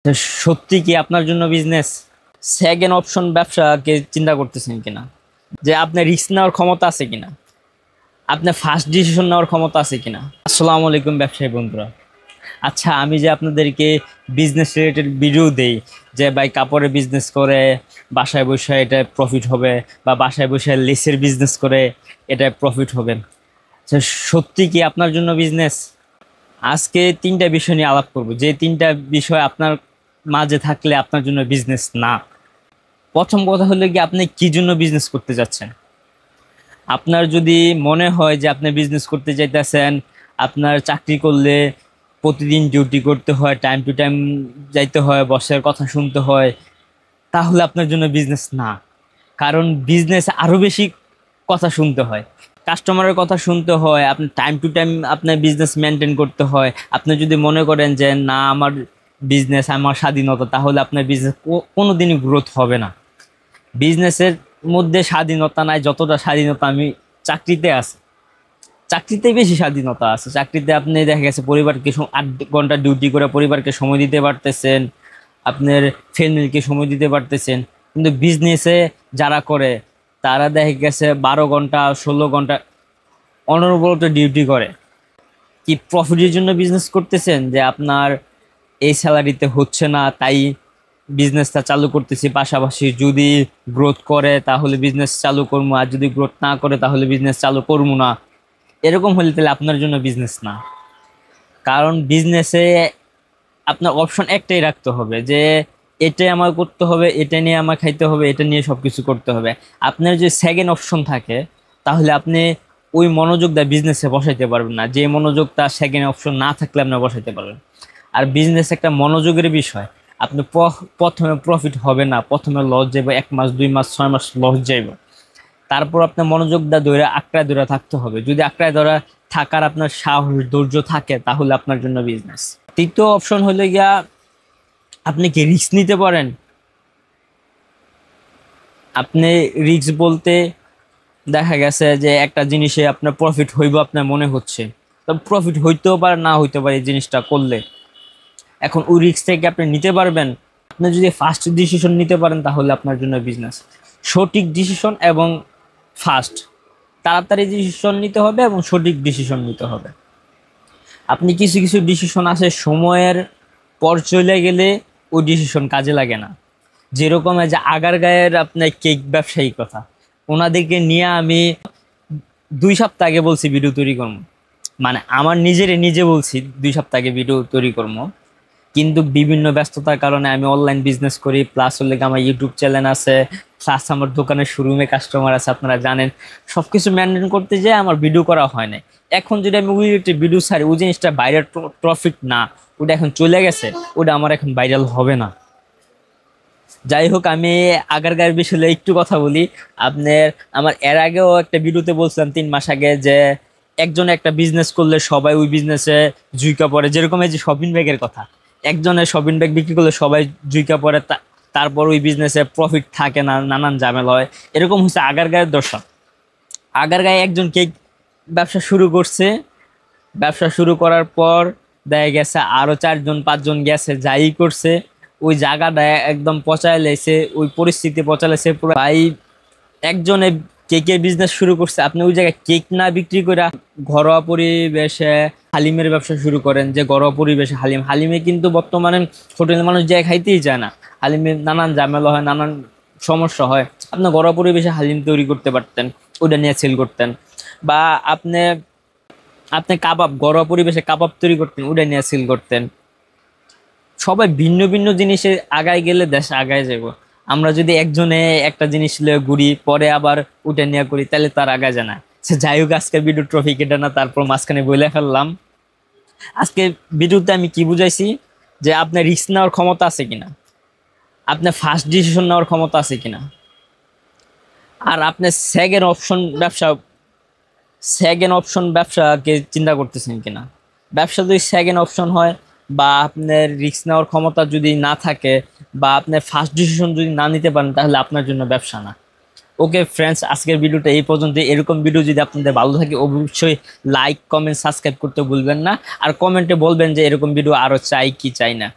তো সত্যি কি আপনার জন্য বিজনেস? সেকেন্ড অপশন ব্যবসাকে চিন্তা করতেছেন কিনা? যে আপনার রিস্ক নেওয়ার ক্ষমতা আছে কিনা, আপনার ফার্স্ট ডিসিশন নেওয়ার ক্ষমতা আছে কিনা? আসসালামু আলাইকুম ব্যবসায়ী বন্ধুরা। আচ্ছা, আমি যে আপনাদেরকে বিজনেস রিলেটেড ভিডিও দেই, যে ভাই কাপড়ের বিজনেস করে বাসায় বসে এটা প্রফিট হবে, বা বাসায় বসে লেসের বিজনেস করে এটা প্রফিট হবে, তো সত্যি কি আপনার জন্য বিজনেস? আজকে তিনটা বিষয় নিয়ে আলাপ করব, যে তিনটা বিষয় আপনার মাঝে থাকলে আপনার জন্য বিজনেস না। প্রথম কথা হলো কি, আপনি কি জন্য বিজনেস করতে যাচ্ছেন? আপনার যদি মনে হয় যে আপনি বিজনেস করতে চাইতেছেন, আপনার চাকরি করলে প্রতিদিন ডিউটি করতে হয়, টাইম টু টাইম যাইতে হয়, বসের কথা শুনতে হয়, তাহলে আপনার জন্য বিজনেস না। কারণ বিজনেস আরো বেশি কথা শুনতে হয়, কাস্টমারের কথা শুনতে হয়, আপনি টাইম টু টাইম আপনার বিজনেস মেনটেন করতে হয়। আপনি যদি মনে করেন যে না, আমার বিজনেস আমার স্বাধীনতা, তাহলে আপনার বিজনেস কোনোদিনই গ্রোথ হবে না। বিজনেসের মধ্যে স্বাধীনতা নাই যতটা স্বাধীনতা আমি চাকরিতে আছে। চাকরিতে বেশি স্বাধীনতা আছে। চাকরিতে আপনি দেখা গেছে পরিবারকে 8 ঘন্টা ডিউটি করে পরিবারকে সময় দিতে পারতেছেন, আপনার ফ্যামিলিকে সময় দিতে পারতেছেন। কিন্তু বিজনেসে যারা করে তারা দেখা গেছে 12 ঘন্টা 16 ঘন্টা অনবরত ডিউটি করে। কি প্রফিটের জন্য বিজনেস করতেছেন, যে আপনার এই স্যালারিতে হচ্ছে না তাই বিজনেসটা চালু করতেছি, পাশাপাশি যদি গ্রোথ করে তাহলে বিজনেস চালু করবো, আর যদি গ্রোথ না করে তাহলে বিজনেস চালু করবো না, এরকম হলে তাহলে আপনার জন্য বিজনেস না। কারণ বিজনেসে আপনার অপশন একটাই রাখতে হবে, যে এটাই আমার করতে হবে, এটা নিয়ে আমার খাইতে হবে, এটা নিয়ে সবকিছু করতে হবে। আপনার যে সেকেন্ড অপশন থাকে, তাহলে আপনি ওই মনোযোগটা বিজনেসে বসাইতে পারবেন না, যে মনোযোগটা সেকেন্ড অপশন না থাকলে আপনি বসাইতে পারবেন। আর বিজনেস একটা মনোযোগের বিষয়। আপনি প্রথমে প্রফিট হবে না, প্রথমে লস যাবে, 1 মাস 2 মাস 6 মাস লস যাইবে। তারপর আপনার মনোযোগটা ধরে আঁকড়ায় ধরে থাকতে হবে। যদি আঁকড়ায় ধরে থাকার আপনার সাহস ধৈর্য থাকে, তাহলে আপনার জন্য বিজনেস। তৃতীয় অপশন হলো গিয়া, আপনি কি রিস্ক নিতে পারেন? আপনি রিস্ক বলতে দেখা গেছে যে একটা জিনিসে আপনার প্রফিট হইব আপনার মনে হচ্ছে, তো প্রফিট হইতেও পারে না হইতে পারে এই জিনিসটা করলে। এখন ওই রিস্ক থেকে আপনি নিতে পারবেন? আপনি যদি ফার্স্ট ডিসিশন নিতে পারেন তাহলে আপনার জন্য বিজনেস। সঠিক ডিসিশন এবং ফাস্ট, তাড়াতাড়ি ডিসিশন নিতে হবে এবং সঠিক ডিসিশন নিতে হবে। আপনি কিছু কিছু ডিসিশন আছে সময়ের পর চলে গেলে ওই ডিসিশন কাজে লাগে না। যেরকম এই যে আগারগাঁয়ের আপনার কেক ব্যবসায়ী কথা, ওনাদেরকে নিয়ে আমি 2 সপ্তাহ আগে বলছি ভিডিও তৈরি করবো, মানে আমার নিজে বলছি 2 সপ্তাহ আগে ভিডিও তৈরি করবো। কিন্তু বিভিন্ন ব্যস্ততার কারণে, আমি অনলাইন বিজনেস করি, প্লাস হলে আমার ইউটিউব চ্যানেল আছে, প্লাস আমার দোকানের শোরুমে কাস্টমার আছে, আপনারা জানেন। সবকিছু মেনটেন করতে যেয়ে আমার ভিডিও করা হয় না। এখন যদি আমি ওই একটা ভিডিও ছাড়ি, ওই জিনিসটা ভাইরাল প্রফিট না, ওটা এখন চলে গেছে, ওটা আমার এখন ভাইরাল হবে না। যাই হোক, আমি আগারগাঁয়ের বিষয়ে একটু কথা বলি আপনার। আমার এর আগেও একটা ভিডিওতে বলছিলাম 3 মাস আগে, যে একজনে একটা বিজনেস করলে সবাই ওই বিজনেসে ঝুঁকা পড়ে। যেরকম এই যে শপিং ব্যাগের কথা, একজনের শপিং ব্যাগ বিক্রি করলে সবাই ঝুঁকা পড়ে, তারপর ওই বিজনেসে প্রফিট থাকে না, নানান ঝামেলা হয়। এরকম হচ্ছে আগারগাঁয়ের দশা। আগারগাঁয়ে একজন কেক ব্যবসা শুরু করছে, ব্যবসা শুরু করার পর দেখা গেছে আরো 4 জন 5 জন গেছে, যাই করছে ওই জায়গাটা একদম পচায় লেছে, ওই পরিস্থিতি পচালেছে পুরো। ভাই, একজনে কেকের বিজনেস শুরু করছে, আপনি ওই জায়গায় কেক না বিক্রি করে ঘরোয়া পরিবেশে হালিমের ব্যবসা শুরু করেন। যে ঘরোয়া পরিবেশে হালিমে কিন্তু বর্তমানে হোটেলের মানুষ যায় খাইতেই যায় না। হালিমে নানান ঝামেলা হয়, নানান সমস্যা হয়। আপনি ঘরোয়া পরিবেশে হালিম তৈরি করতে পারতেন, ওটা নিয়ে সেল করতেন। বা আপনি আপনি কাবাব, ঘরোয়া পরিবেশে কাবাব তৈরি করতেন, ওটা নিয়ে সেল করতেন। সবাই ভিন্ন ভিন্ন জিনিসে আগায় গেলে দেশ আগায় যাব। আমরা যদি একজনে একটা জিনিস নিয়ে ঘুরি, পরে আবার উঠে নিয়ে করি, তাহলে তার আগায় যায় না। সে যাই হোক, আজকের ভিডিও ট্রফিক এটা না, তারপর মাঝখানে বলে ফেললাম। আজকে ভিডিওতে আমি কি বুঝাইছি, যে আপনার রিস্ক নেওয়ার ক্ষমতা আছে কিনা, আপনার ফার্স্ট ডিসিশন নেওয়ার ক্ষমতা আছে কিনা, আর আপনার সেকেন্ড অপশনকে চিন্তা করতেছেন কিনা। ব্যবসা যদি সেকেন্ড অপশন হয়, বা আপনার রিস্ক নেওয়ার ক্ষমতা যদি না থাকে, বা আপনার ফার্স্ট ডিসিশন যদি না নিতে পারেন, তাহলে আপনার জন্য ব্যবসা না। ওকে ফ্রেন্ডস, আজকের ভিডিওটা এই পর্যন্ত। এরকম ভিডিও যদি আপনাদের ভালো থাকে, অবশ্যই লাইক কমেন্ট সাবস্ক্রাইব করতে ভুলবেন না। আর কমেন্টে বলবেন যে এরকম ভিডিও আরো চাই কি চাই না।